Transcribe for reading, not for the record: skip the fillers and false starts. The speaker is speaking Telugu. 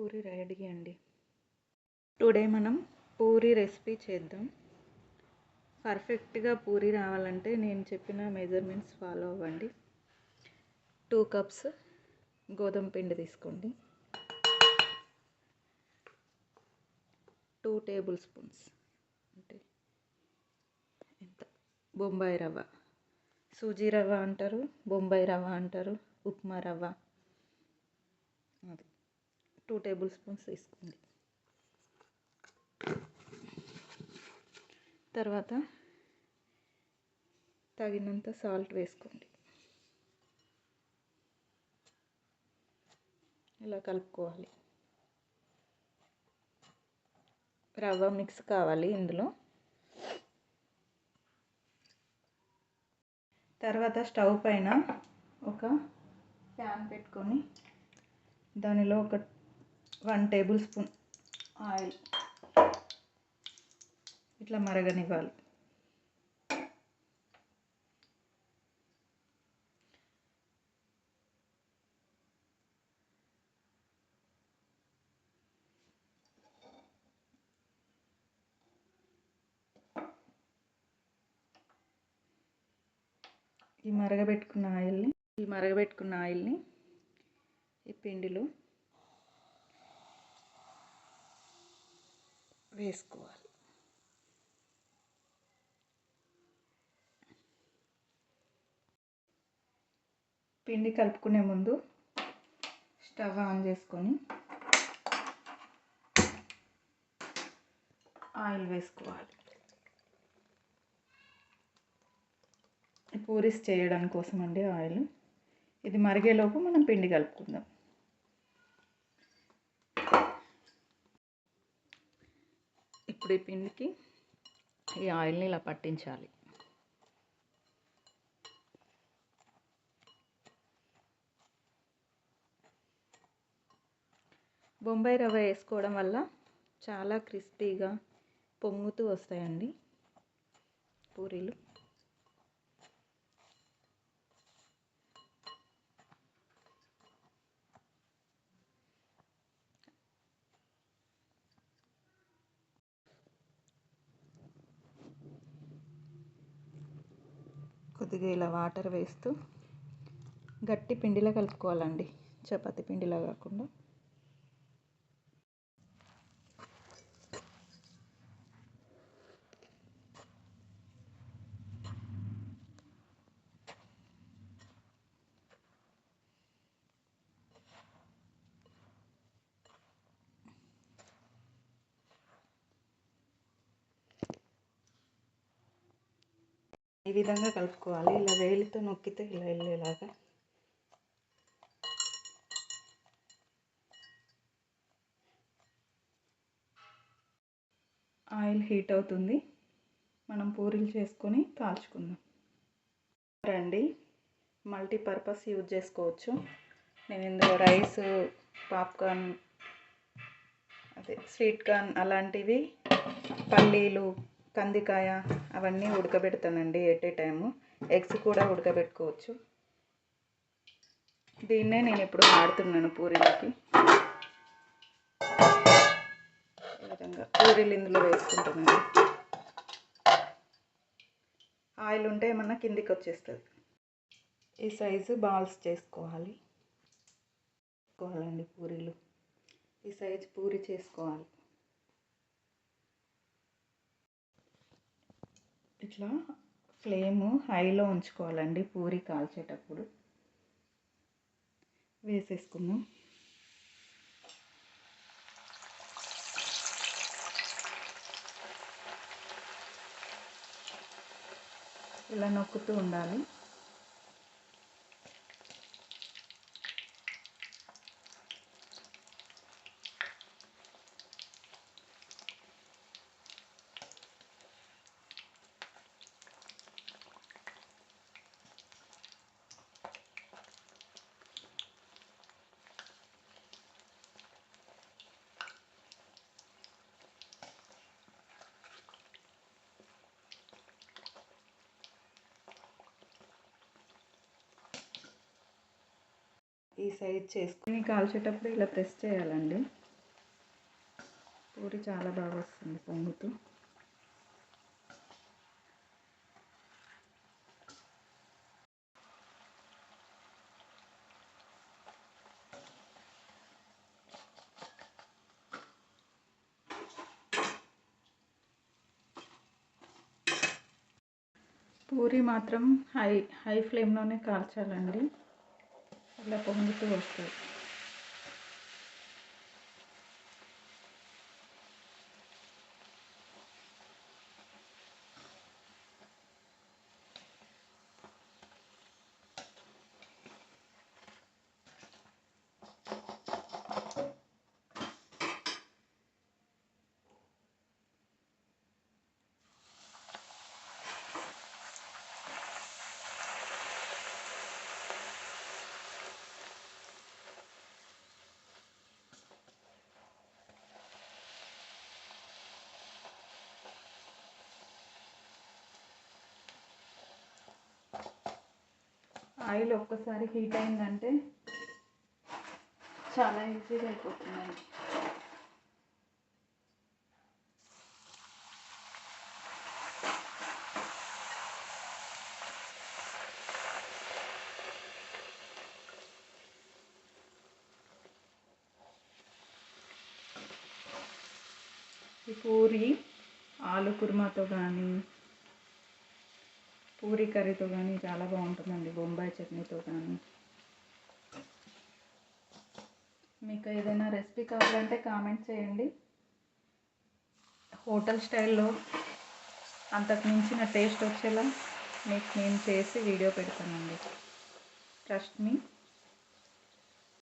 పూరి రెడీ అండి. టుడే మనం పూరి రెసిపీ చేద్దాం. పర్ఫెక్ట్గా పూరి రావాలంటే నేను చెప్పిన మెజర్మెంట్స్ ఫాలో అవ్వండి. 2 కప్స్ గోధుమ పిండి తీసుకోండి. 2 టేబుల్ స్పూన్స్ అంటే ఎంత బొంబాయి రవ్వ, సూజీ రవ్వ అంటారు, బొంబాయి రవ్వ అంటారు, ఉప్మా రవ్వ, అది 2 టేబుల్ స్పూన్స్ తీసుకోండి. తర్వాత తగినంత సాల్ట్ వేసుకోండి. ఇలా కలుపుకోవాలి. రవ్వ మిక్స్ కావాలి ఇందులో. తర్వాత స్టవ్ పైన ఒక ప్యాన్ పెట్టుకొని దానిలో ఒక 1 టేబుల్ స్పూన్ ఆయిల్ ఇట్లా మరగనివ్వాలి. ఈ మరగబెట్టుకున్న ఆయిల్ని ఈ పిండిలో వేసుకోవాలి. పిండి కలుపుకునే ముందు స్టవ్ ఆన్ చేసుకొని ఆయిల్ వేసుకోవాలి. పూరీస్ చేయడానికి కోసం అండి ఆయిల్. ఇది మరిగేలోపు మనం పిండి కలుపుకుందాం. ఇప్పుడు ఈ పిండికి ఈ ఆయిల్ని ఇలా పట్టించాలి. బొంబాయి రవ్వ వేసుకోవడం వల్ల చాలా క్రిస్పీగా పొంగుతూ వస్తాయండి పూరీలు. కొద్దిగా ఇలా వాటర్ వేస్తూ గట్టి పిండిలా కలుపుకోవాలండి, చపాతీ పిండిలా కాకుండా. ఈ విధంగా కలుపుకోవాలి. ఇలా వేలితో నొక్కితే ఇలా వెళ్ళేలాగా. ఆయిల్ హీట్ అవుతుంది. మనం పూరీలు చేసుకొని కాల్చుకుందాం రండి. మల్టీపర్పస్ యూజ్ చేసుకోవచ్చు. నేను ఇందులో రైస్, పాప్కార్న్, అదే స్వీట్ కార్న్ అలాంటివి, పల్లీలు, కందికాయ అవన్నీ ఉడకబెడతానండి ఎట్ ఏ టైము. ఎగ్స్ కూడా ఉడకబెట్టుకోవచ్చు. దీన్నే నేను ఇప్పుడు వాడుతున్నాను పూరీలకి. ఈ విధంగా పూరీలు ఇందులో వేసుకుంటున్నాను. ఆయిల్ ఉంటే ఏమన్నా కిందికి వచ్చేస్తుంది. ఈ సైజు బాల్స్ చేసుకోవాలండి పూరీలు. ఈ సైజు పూరి చేసుకోవాలి. ఇట్లా ఫ్లేమ్ హైలో ఉంచుకోవాలండి పూరి కాల్చేటప్పుడు. వేసేసుకుందాం. ఇలా నొక్కుతూ ఉండాలి. ఈ సైజ్ చేసుకుని కాల్చేటప్పుడు ఇలా ప్రెస్ చేయాలండి. పూరి చాలా బాగా వస్తుంది పొంగుతూ. పూరి మాత్రం హై ఫ్లేమ్లోనే కాల్చాలండి, అలా పొంగుతూ వస్తుంది. ఆయిల్ ఒక్కసారి హీట్ అయిందంటే చాలా ఈజీగా అయిపోతుందండి. ఈ పూరి ఆలు కుర్మాతో కానీ పూరి కర్రీతో కానీ చాలా బాగుంటుందండి, బొంబాయి చట్నీతో కానీ. మీకు ఏదైనా రెసిపీ కావాలంటే కామెంట్ చేయండి. హోటల్ స్టైల్లో అంతకు మించిన టేస్ట్ వచ్చేలా మీకు నేను చేసి వీడియో పెడతానండి. Trust me.